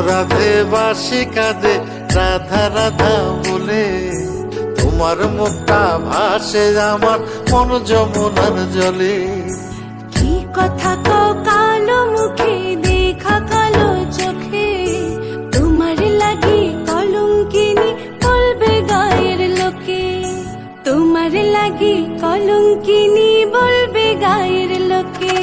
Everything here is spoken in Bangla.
রাধে বাসি কাঁদে রাধা রাধা বলে, তোমার মুখটা ভাসে আমার মন যমুনার জলে। কি কথা কও কালো মুখে দেখা কালো চোখে, তোমার লাগি কলঙ্কিনী বলবে গায়ের লোকে, তোমার লাগি কলঙ্কিনী বলবে গায়ের লোকে।